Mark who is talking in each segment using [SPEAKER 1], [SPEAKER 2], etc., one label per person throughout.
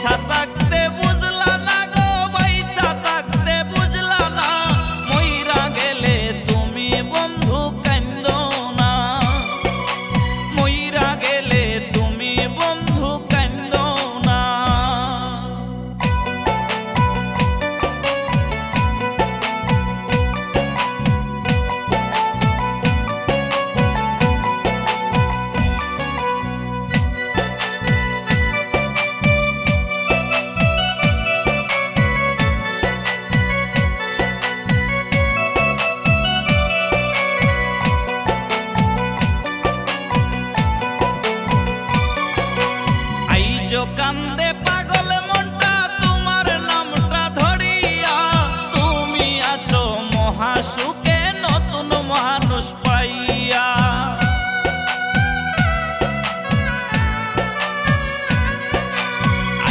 [SPEAKER 1] বাইছা থাকতে বুঝলা না গো, বাইছা থাকতে বুঝলা না, মইরা গেলে তুমি বন্ধু কান্দো না, মইরা গেলে তুমি বন্ধু কান্দো না। কান্দে পাগল মনটা তোমার নামটা ধরিয়া, তুমি আছো মহাসুখে নতুন মানুষ পাইয়া।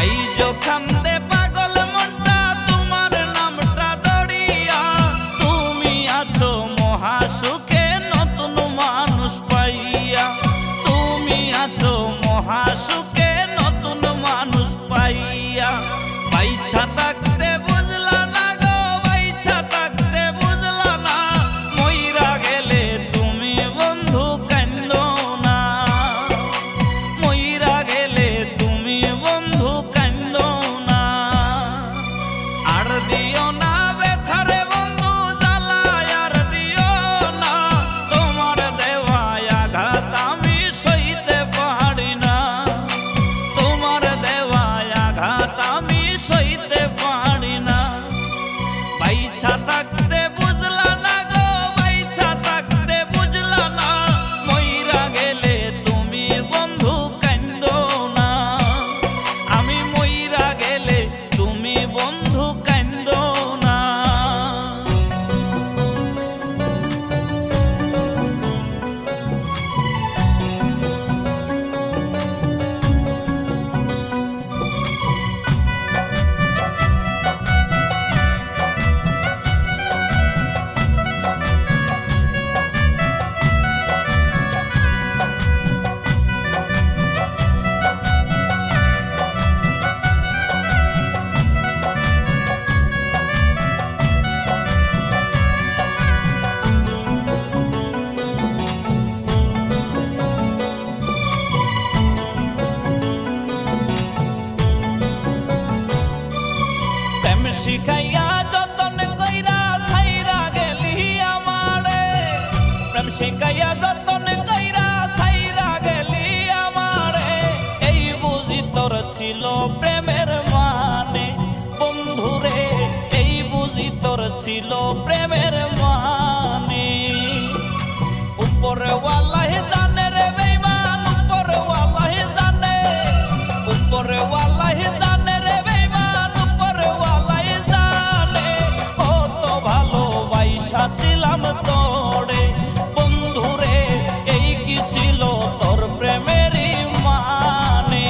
[SPEAKER 1] আইজ কান্দে পাগল মনটা তোমার নামটা ধরিয়া, তুমি আছো মহাসুখে নতুন মানুষ পাইয়া, তুমি আছো মহাসুখে মানুষ পাইয়া। বাইছা থাকতে বুঝলা না গো, বাইছা থাকতে বুঝলা না, মইরা গেলে তুমি বন্ধু কান্দো না, মইরা গেলে তুমি বন্ধু কান্দো না। আর দিও না ব্যথারে বন্ধু জ্বালায়, আর দিও না, তোমার দেওয়া আঘাত আমি সইতে পারি না, তোমার দেওয়া আঘাত আমি সইতে পারি না। বাইছা থাকতে বুঝলা না গো, বাইছা থাকতে বুঝলা না, মইরা গেলে তুমি বন্ধু কান্দো না, আমি মইরা গেলে তুমি বন্ধু কান্দো না। শিখাইয়া যতন কইরা ছাইরা গেলি আমারে, প্রেম শিখাইয়া যতন কইরা ছাইরা গেলি আমারে, এই বুঝি তোর ছিল প্রেমের মানে বন্ধুরে, এই বুঝি তোর ছিল প্রেমের মানে। উপরে ওয়াল্লাহি জানে রে বেঈমান, উপরে ওয়াল্লাহি জানে, উপরে ওয়াল্লাহি জানে রে বেঈমান, উপরে ওয়াল্লাহি জানে, কত ভালোবাসা ছিলাম তোরে বন্ধুরে, এই কি ছিল তোর প্রেমেরই মানে।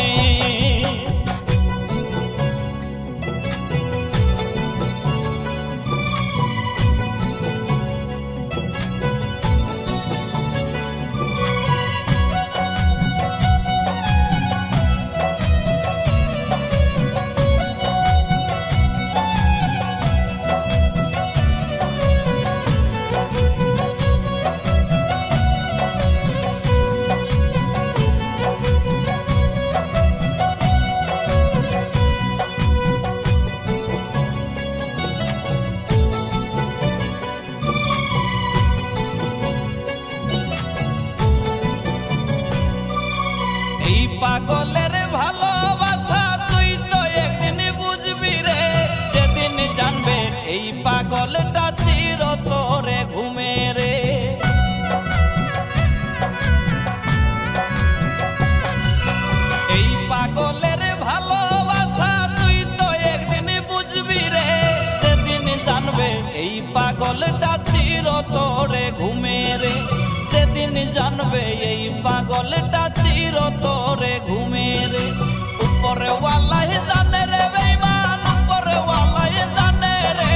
[SPEAKER 1] এই পাগলের ভালোবাসা তুই তো একদিন বুঝবি রে, যেদিন জানবে এই পাগলটা চির তোরে ঘুমে রে। এই পাগলের ভালোবাসা তুই তো একদিন বুঝবি রে, যেদিন জানবে এই পাগলটা চির তোরে ঘুমে রে, যেদিন জানবে এই পাগলটা চির তোরে ঘুমে রে। উপরে ওয়াল্লাহি জানে রে বেঈমান, উপরে ওয়াল্লাহি জানে রে,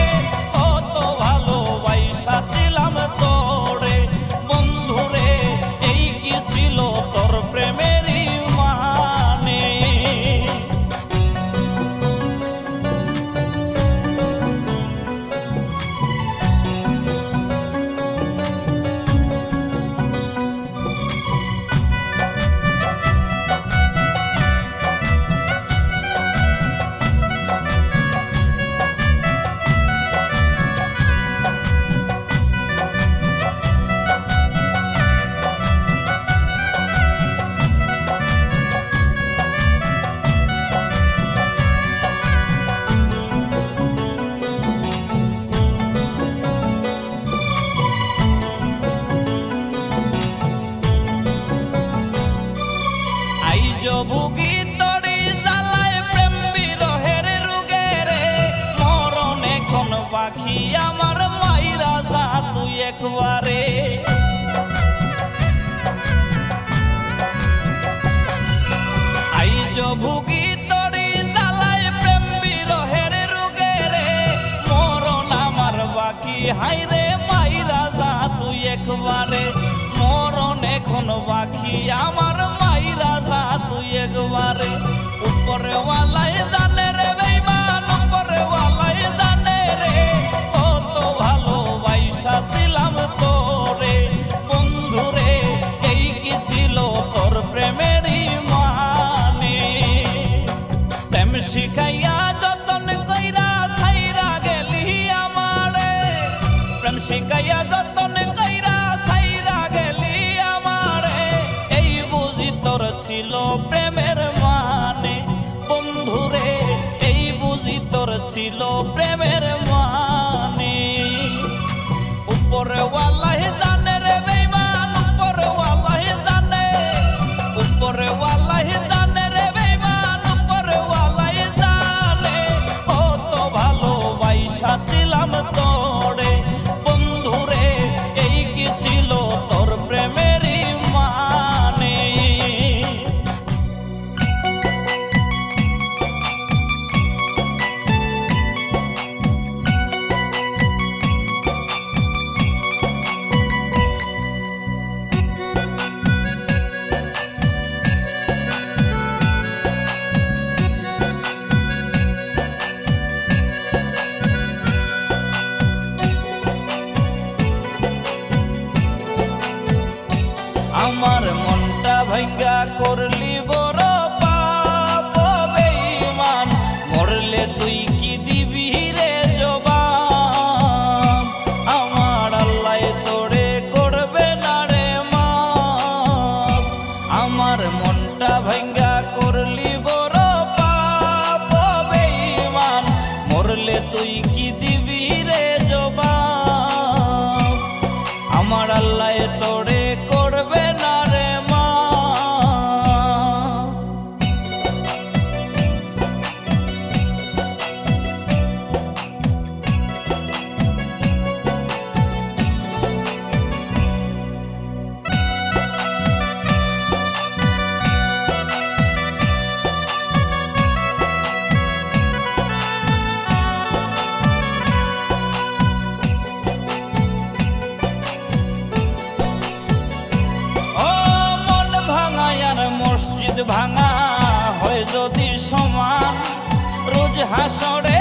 [SPEAKER 1] কত ভালোবাসা ছিলাম তোরে বন্ধুরে, এই কি ছিল তোর প্রেমেরই মানে। হাই রে মাইরা যা তুই একবারে, মরণ এখন বাকি আমার, মাইরা যা তুই একবারে। উপরে ওয়ালাই জানে রে বেঈমান, উপরে ওয়ালাই জানে রে, কত ভালোবাসা ছিলাম তোরে বন্ধুরে, এই কি ছিল তোর প্রেমেরই মানে। প্রেম শিখাইয়া যতন কইরা ছাইরা গেলি আমারে, প্রেম শিখাইয়া যতন কইরা ছাইরা গেলি আমারে, এই বুঝি তোর ছিল প্রেমের মানে বন্ধুরে, এই বুঝি তোর ছিল প্রেমের মানে। উপরে ওয়ালাই জানে রে বেঈমান, উপরে ওয়ালাই জানে, উপরে ওয়ালাই জানে রে বেঈমান, উপরে ওয়ালাই জানে, কত ভালোবাসা ছিলাম তোরে বন্ধুরে, এই কি ছিল তোর প্রেমেরই মানে। আমার মনটা ভাঙ্গা করলি বড় পাপ বেঈমান, মরলে তুই কি দিবি রে জবাব, আমার আল্লাহ তোরে করবে না রে মাপ। আমার মনটা ভাঙ্গা করলি বড় পাপ বেঈমান, মরলে তুই কি দিবি রে জবাব, আমার আল্লাহ তোরে করবে না রে মা। মসজিদ ভাঙা হয় যদি সমান, রোজ হাসরে